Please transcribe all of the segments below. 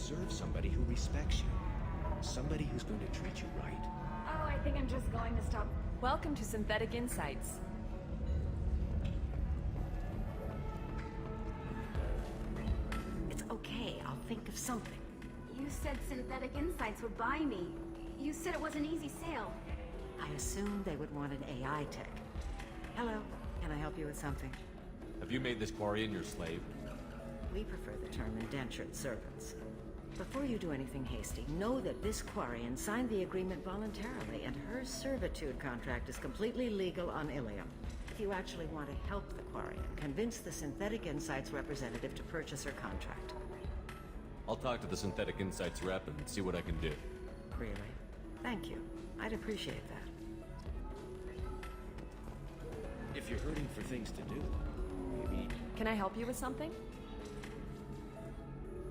deserve somebody who respects you. Somebody who's going to treat you right. Oh, I think I'm just going to stop. Welcome to Synthetic Insights. It's okay, I'll think of something. You said Synthetic Insights would buy me. You said it was an easy sale. I assumed they would want an AI tech. Hello, can I help you with something? Have you made this Quarian your slave? We prefer the term indentured servants. Before you do anything hasty, know that this Quarian signed the agreement voluntarily, and her servitude contract is completely legal on Ilium. If you actually want to help the Quarian, convince the Synthetic Insights representative to purchase her contract. I'll talk to the Synthetic Insights rep and see what I can do. Really? Thank you. I'd appreciate that. If you're hurting for things to do, maybe... Can I help you with something?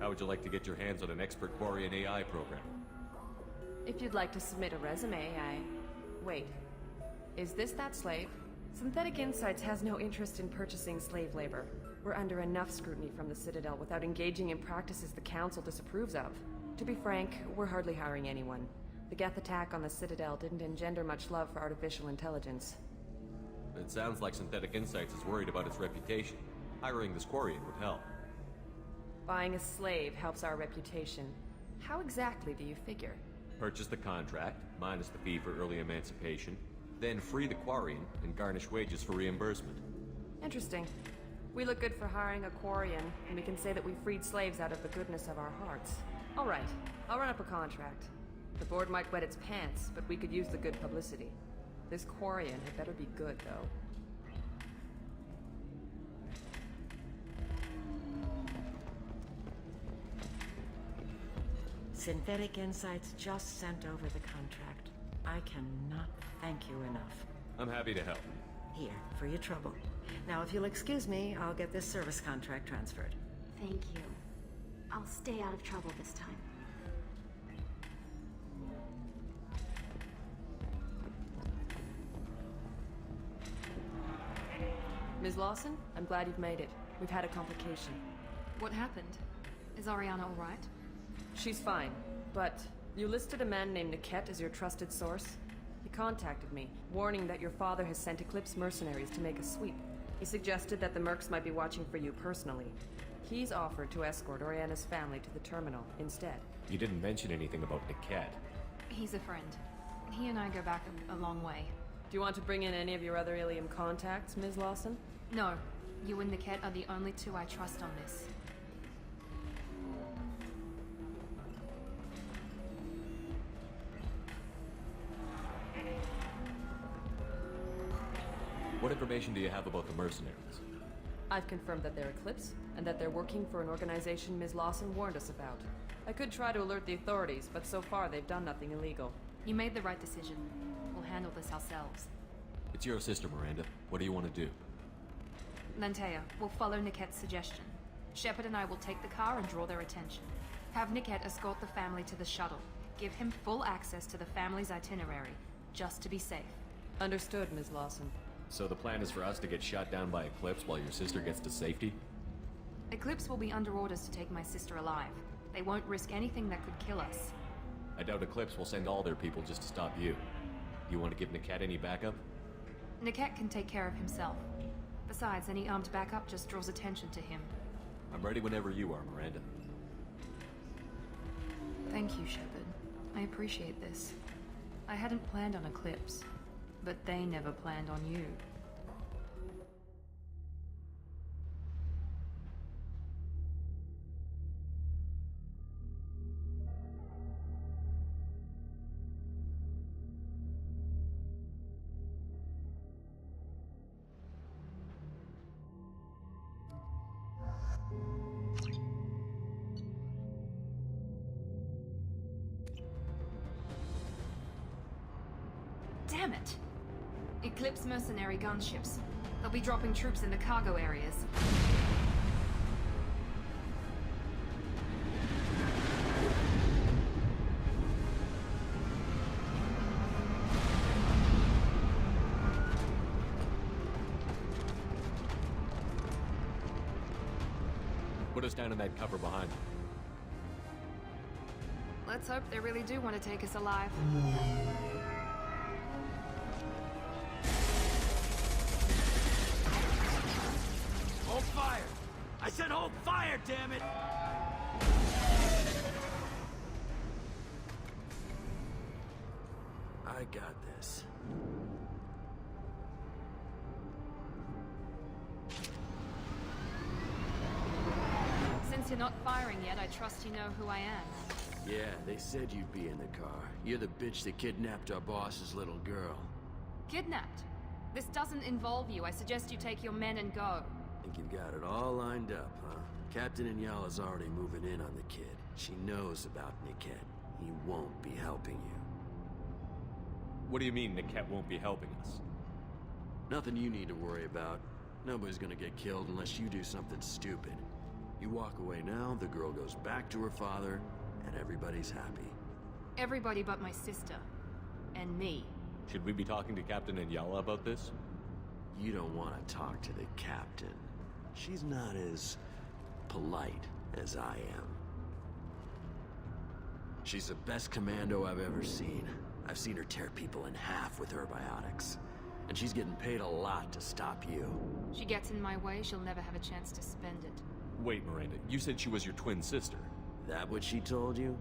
How would you like to get your hands on an expert Quarian AI program? If you'd like to submit a resume, Wait. Is this that slave? Synthetic Insights has no interest in purchasing slave labor. We're under enough scrutiny from the Citadel without engaging in practices the Council disapproves of. To be frank, we're hardly hiring anyone. The Geth attack on the Citadel didn't engender much love for artificial intelligence. It sounds like Synthetic Insights is worried about its reputation. Hiring this Quarian would help. Buying a slave helps our reputation. How exactly do you figure? Purchase the contract, minus the fee for early emancipation, then free the Quarian and garnish wages for reimbursement. Interesting. We look good for hiring a Quarian, and we can say that we freed slaves out of the goodness of our hearts. All right, I'll run up a contract. The board might wet its pants, but we could use the good publicity. This Quarian had better be good, though. Synthetic Insights just sent over the contract. I cannot thank you enough. I'm happy to help. Here, for your trouble. Now, if you'll excuse me, I'll get this service contract transferred. Thank you. I'll stay out of trouble this time. Ms. Lawson, I'm glad you've made it. We've had a complication. What happened? Is Ariana all right? She's fine, but you listed a man named Niket as your trusted source. He contacted me, warning that your father has sent Eclipse mercenaries to make a sweep. He suggested that the mercs might be watching for you personally. He's offered to escort Oriana's family to the terminal instead. You didn't mention anything about Niket. He's a friend. He and I go back a long way. Do you want to bring in any of your other Ilium contacts, Ms. Lawson? No, you and Niket are the only two I trust on this. What information do you have about the mercenaries? I've confirmed that they're Eclipse, and that they're working for an organization Ms. Lawson warned us about. I could try to alert the authorities, but so far they've done nothing illegal. You made the right decision. We'll handle this ourselves. It's your sister, Miranda. What do you want to do? Lantea, we'll follow Niket's suggestion. Shepard and I will take the car and draw their attention. Have Niket escort the family to the shuttle. Give him full access to the family's itinerary, just to be safe. Understood, Ms. Lawson. So the plan is for us to get shot down by Eclipse while your sister gets to safety? Eclipse will be under orders to take my sister alive. They won't risk anything that could kill us. I doubt Eclipse will send all their people just to stop you. You want to give Niket any backup? Niket can take care of himself. Besides, any armed backup just draws attention to him. I'm ready whenever you are, Miranda. Thank you, Shepard. I appreciate this. I hadn't planned on Eclipse, but they never planned on you. Damn it! Eclipse mercenary gunships. They'll be dropping troops in the cargo areas. Put us down in that cover behind them. Let's hope they really do want to take us alive. Hold fire! I said hold fire, damn it! I got this. Since you're not firing yet, I trust you know who I am. Yeah, they said you'd be in the car. You're the bitch that kidnapped our boss's little girl. Kidnapped? This doesn't involve you. I suggest you take your men and go. Think you've got it all lined up, huh? Captain Inyala's already moving in on the kid. She knows about Niket. He won't be helping you. What do you mean Niket won't be helping us? Nothing you need to worry about. Nobody's gonna get killed unless you do something stupid. You walk away now, the girl goes back to her father, and everybody's happy. Everybody but my sister. And me. Should we be talking to Captain Inyala about this? You don't want to talk to the captain. She's not as polite as I am. She's the best commando I've ever seen. I've seen her tear people in half with her biotics. And she's getting paid a lot to stop you. She gets in my way, she'll never have a chance to spend it. Wait, Miranda, you said she was your twin sister. That what she told you?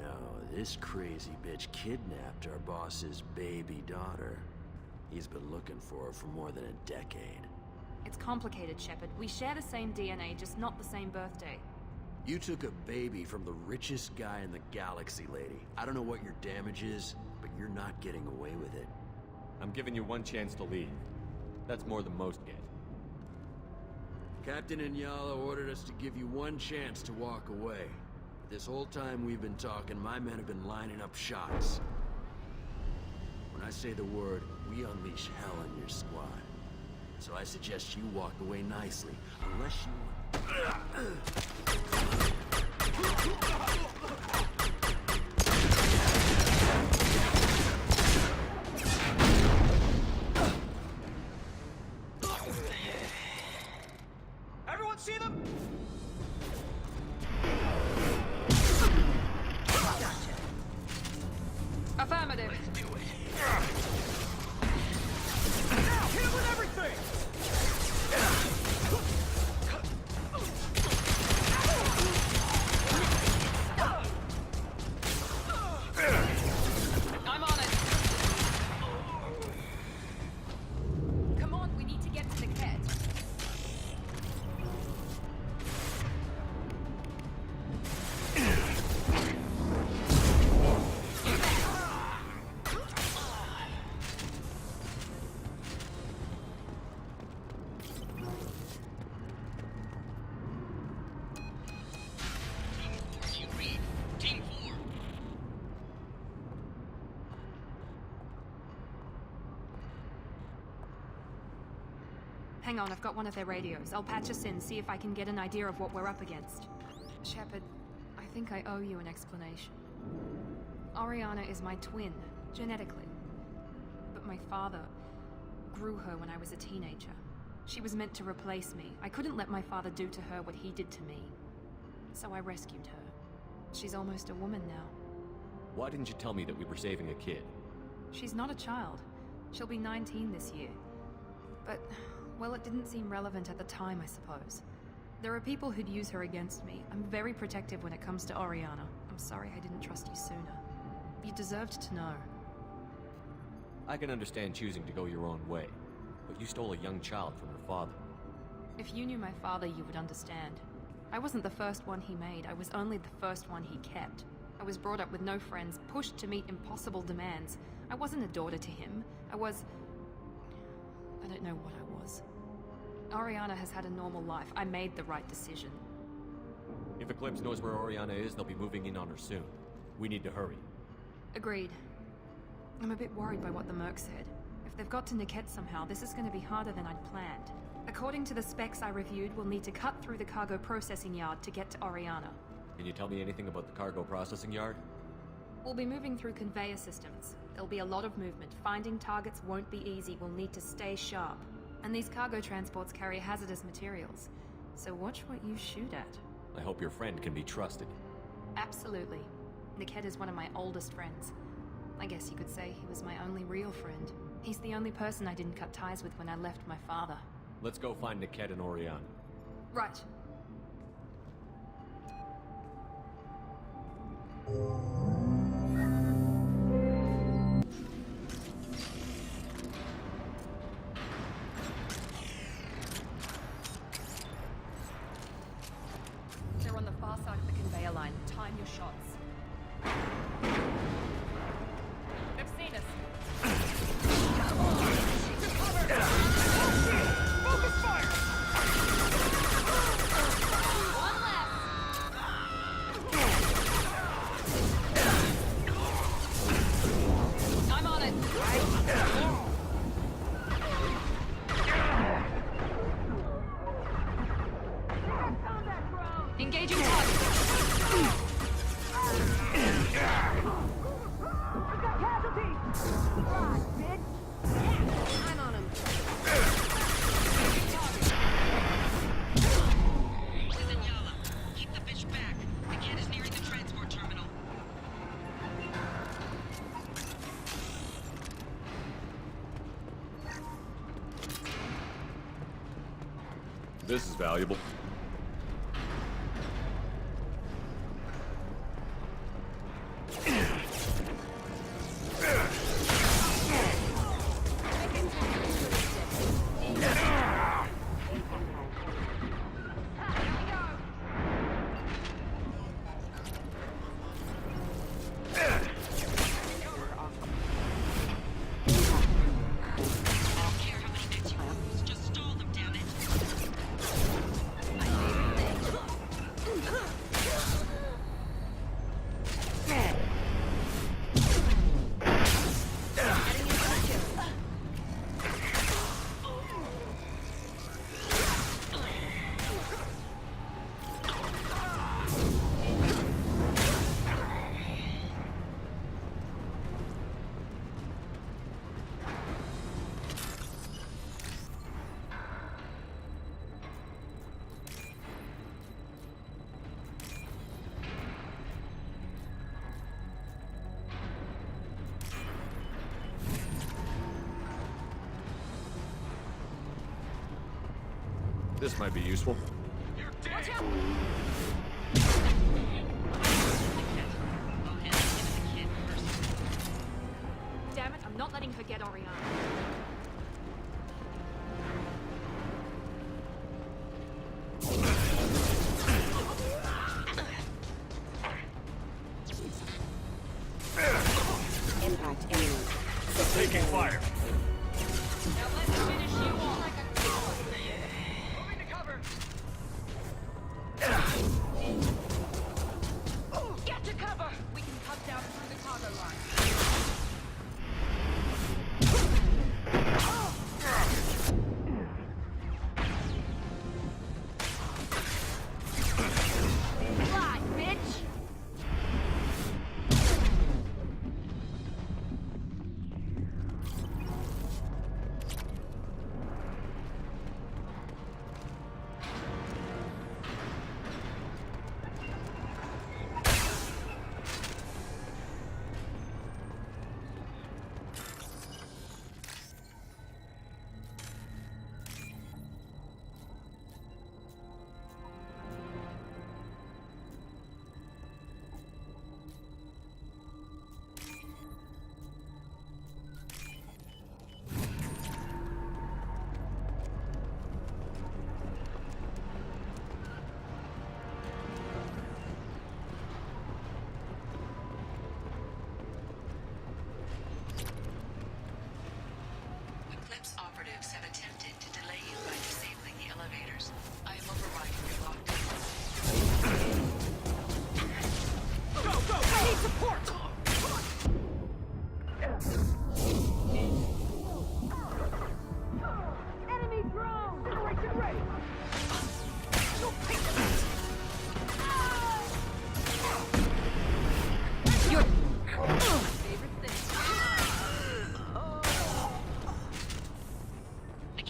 No, this crazy bitch kidnapped our boss's baby daughter. He's been looking for her for more than a decade. It's complicated, Shepard. We share the same DNA, just not the same birthday. You took a baby from the richest guy in the galaxy, lady. I don't know what your damage is, but you're not getting away with it. I'm giving you one chance to leave. That's more than most get. Captain Inyala ordered us to give you one chance to walk away. This whole time we've been talking, my men have been lining up shots. When I say the word, we unleash hell on your squad. So I suggest you walk away nicely, unless you Everyone see them? Affirmative. Let's do it. Now, hit him with everything! I'm on it. Come on, we need to get to the cat. Hang on, I've got one of their radios. I'll patch us in, see if I can get an idea of what we're up against. Shepard, I think I owe you an explanation. Oriana is my twin, genetically. But my father grew her when I was a teenager. She was meant to replace me. I couldn't let my father do to her what he did to me. So I rescued her. She's almost a woman now. Why didn't you tell me that we were saving a kid? She's not a child. She'll be 19 this year. But, well, it didn't seem relevant at the time, I suppose. There are people who'd use her against me. I'm very protective when it comes to Oriana. I'm sorry I didn't trust you sooner. You deserved to know. I can understand choosing to go your own way, but you stole a young child from her father. If you knew my father, you would understand. I wasn't the first one he made. I was only the first one he kept. I was brought up with no friends, pushed to meet impossible demands. I wasn't a daughter to him. I don't know what I was. Oriana has had a normal life. I made the right decision. If Eclipse knows where Oriana is, they'll be moving in on her soon. We need to hurry. Agreed. I'm a bit worried by what the Merc said. If they've got to Niket somehow, this is going to be harder than I'd planned. According to the specs I reviewed, we'll need to cut through the cargo processing yard to get to Oriana. Can you tell me anything about the cargo processing yard? We'll be moving through conveyor systems. There'll be a lot of movement. Finding targets won't be easy. We'll need to stay sharp. And these cargo transports carry hazardous materials. So watch what you shoot at. I hope your friend can be trusted. Absolutely. Niket is one of my oldest friends. I guess you could say he was my only real friend. He's the only person I didn't cut ties with when I left my father. Let's go find Niket and Orion. Right. They're on the far side of the conveyor line. Time your shots. They've seen us. Focus fire! One left. I'm on it. Engaging target. I'm on him. Keep the bitch back. The kid is nearing the transport terminal. This is valuable. Just stall them, damn it. This might be useful. Watch out! Damn it, I'm not letting her get Orion. Impact imminent. Taking fire. Now let's finish you off. Moving to cover. Get to cover! We can cut down through the cargo line. Fly, bitch! Eclipse operatives have attempted to delay you by disabling the elevators. I am overriding your lockdown. Go, go, go! I need support! Enemy drone! Generation ready! Your favorite thing. The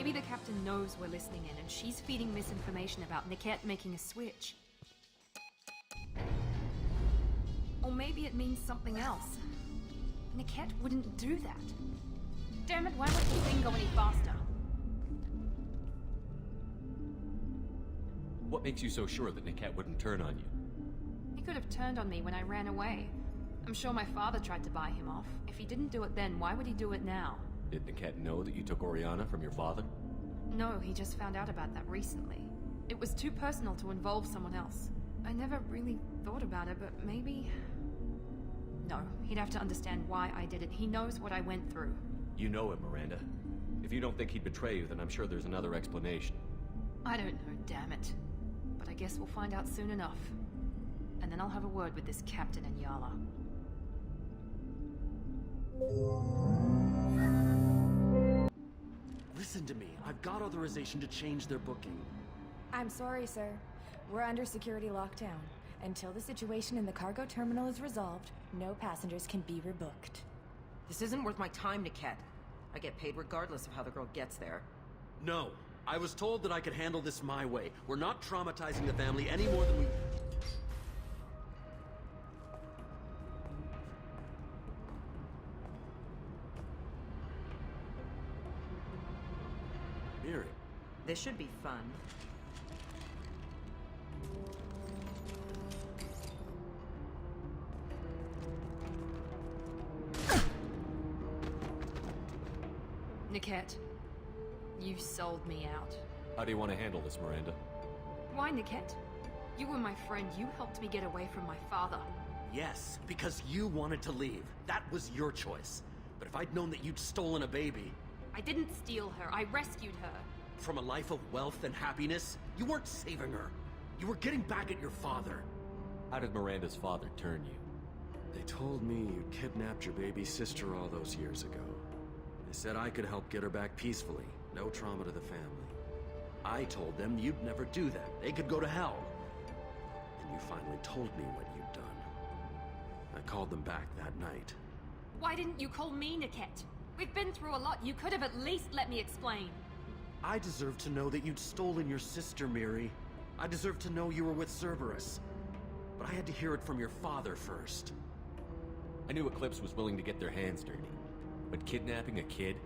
Maybe the captain knows we're listening in and she's feeding misinformation about Niket making a switch. Or maybe it means something else. Niket wouldn't do that. Damn it, why won't the thing go any faster? What makes you so sure that Niket wouldn't turn on you? He could have turned on me when I ran away. I'm sure my father tried to buy him off. If he didn't do it then, why would he do it now? Did Niket know that you took Oriana from your father? No, he just found out about that recently. It was too personal to involve someone else. I never really thought about it, but maybe... No, he'd have to understand why I did it. He knows what I went through. You know him, Miranda. If you don't think he'd betray you, then I'm sure there's another explanation. I don't know, damn it. But I guess we'll find out soon enough. And then I'll have a word with this captain and Yala. Listen to me. I've got authorization to change their booking. I'm sorry, sir. We're under security lockdown. Until the situation in the cargo terminal is resolved, no passengers can be rebooked. This isn't worth my time, Niket. I get paid regardless of how the girl gets there. No. I was told that I could handle this my way. We're not traumatizing the family any more than we... Miri. This should be fun. Niket, you've sold me out. How do you want to handle this, Miranda? Why, Niket? You were my friend. You helped me get away from my father. Yes, because you wanted to leave. That was your choice. But if I'd known that you'd stolen a baby... I didn't steal her. I rescued her. From a life of wealth and happiness, you weren't saving her. You were getting back at your father. How did Miranda's father turn you? They told me you kidnapped your baby sister all those years ago. They said I could help get her back peacefully. No trauma to the family. I told them you'd never do that. They could go to hell. And you finally told me what you'd done. I called them back that night. Why didn't you call me, Niket? We've been through a lot. You could have at least let me explain. I deserve to know that you'd stolen your sister, Miri. I deserve to know you were with Cerberus. But I had to hear it from your father first. I knew Eclipse was willing to get their hands dirty. But kidnapping a kid?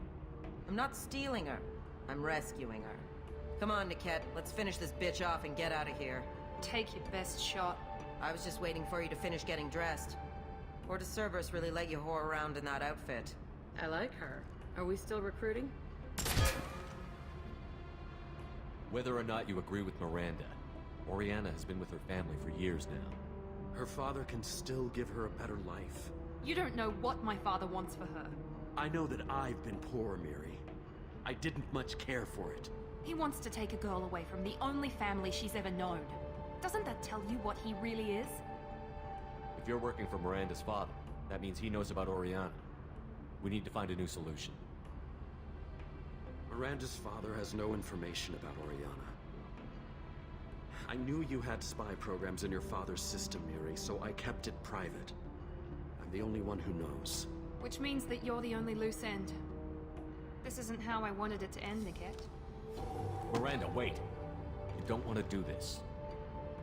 I'm not stealing her. I'm rescuing her. Come on, Niket. Let's finish this bitch off and get out of here. Take your best shot. I was just waiting for you to finish getting dressed. Or does Cerberus really let you whore around in that outfit? I like her. Are we still recruiting? Whether or not you agree with Miranda, Oriana has been with her family for years now. Her father can still give her a better life. You don't know what my father wants for her. I know that I've been poor, Miri. I didn't much care for it. He wants to take a girl away from the only family she's ever known. Doesn't that tell you what he really is? If you're working for Miranda's father, that means he knows about Oriana. We need to find a new solution. Miranda's father has no information about Oriana. I knew you had spy programs in your father's system, Miri, so I kept it private. I'm the only one who knows. Which means that you're the only loose end. This isn't how I wanted it to end, Niket. Miranda, wait! You don't want to do this.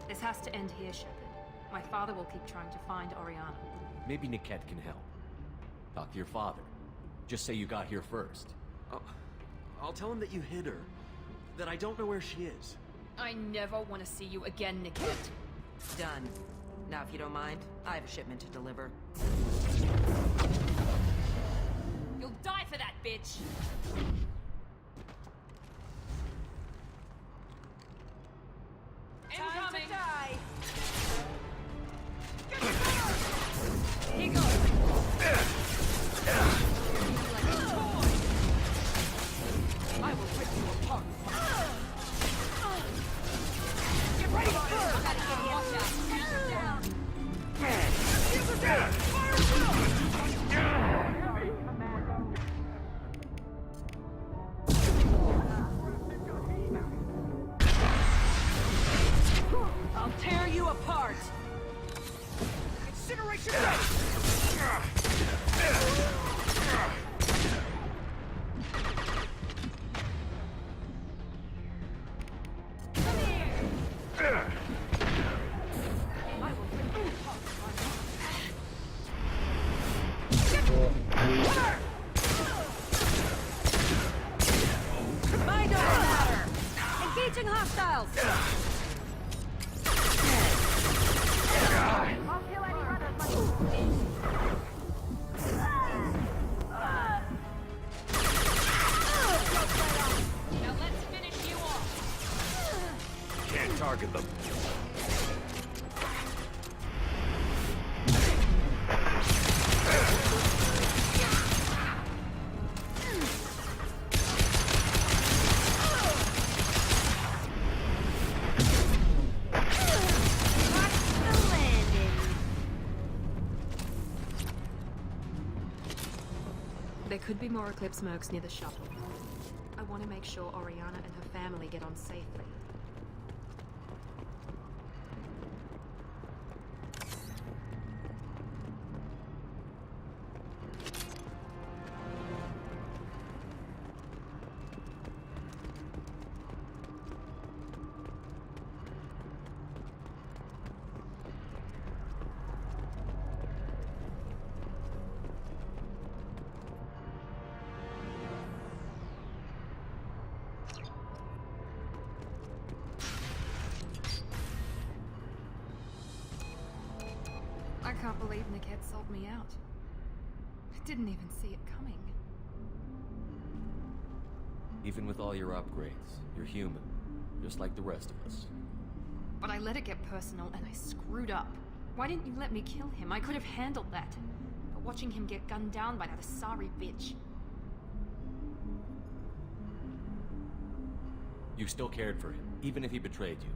This has to end here, Shepard. My father will keep trying to find Oriana. Maybe Niket can help. Talk to your father. Just say you got here first. I'll tell him that you hid her. That I don't know where she is. I never want to see you again, Niket. Done. Now, if you don't mind, I have a shipment to deliver. You'll die for that, bitch! Time to die! Here goes! I will rip you apart! Get ready for it! Watch out! I'll tear you apart! Incineration ready! There could be more Eclipse mercs near the shuttle. I want to make sure Oriana and her family get on safely. I can't believe Niket sold me out. I didn't even see it coming. Even with all your upgrades, you're human, just like the rest of us. But I let it get personal and I screwed up. Why didn't you let me kill him? I could have handled that. But watching him get gunned down by that Asari bitch. You still cared for him, even if he betrayed you.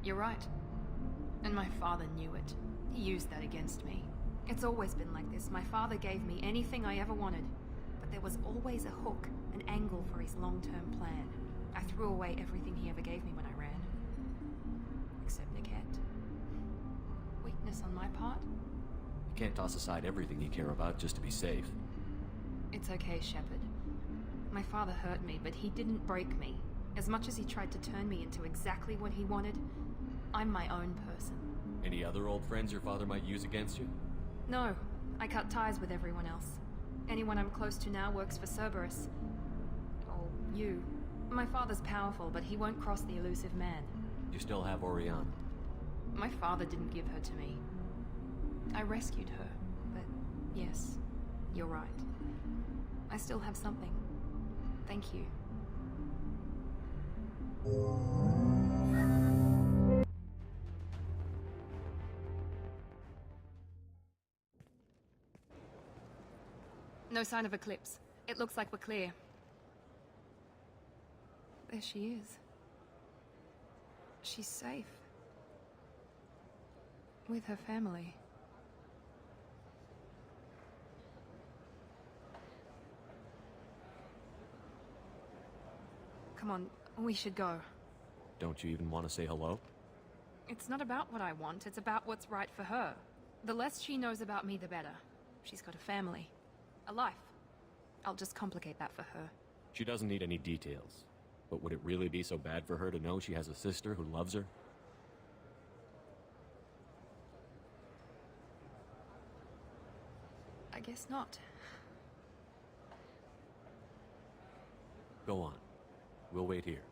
You're right. And my father knew it. He used that against me. It's always been like this. My father gave me anything I ever wanted. But there was always a hook, an angle for his long-term plan. I threw away everything he ever gave me when I ran. Except Niket. Weakness on my part? You can't toss aside everything you care about just to be safe. It's okay, Shepard. My father hurt me, but he didn't break me. As much as he tried to turn me into exactly what he wanted, I'm my own person. Any other old friends your father might use against you? No, I cut ties with everyone else. Anyone I'm close to now works for Cerberus. Or you. My father's powerful, but he won't cross the elusive man. You still have Oriana. My father didn't give her to me. I rescued her, but yes, you're right. I still have something. Thank you. No sign of Eclipse. It looks like we're clear. There she is. She's safe. With her family. Come on, we should go. Don't you even want to say hello? It's not about what I want, it's about what's right for her. The less she knows about me, the better. She's got a family. A life. I'll just complicate that for her. She doesn't need any details. But would it really be so bad for her to know she has a sister who loves her? I guess not. Go on. We'll wait here.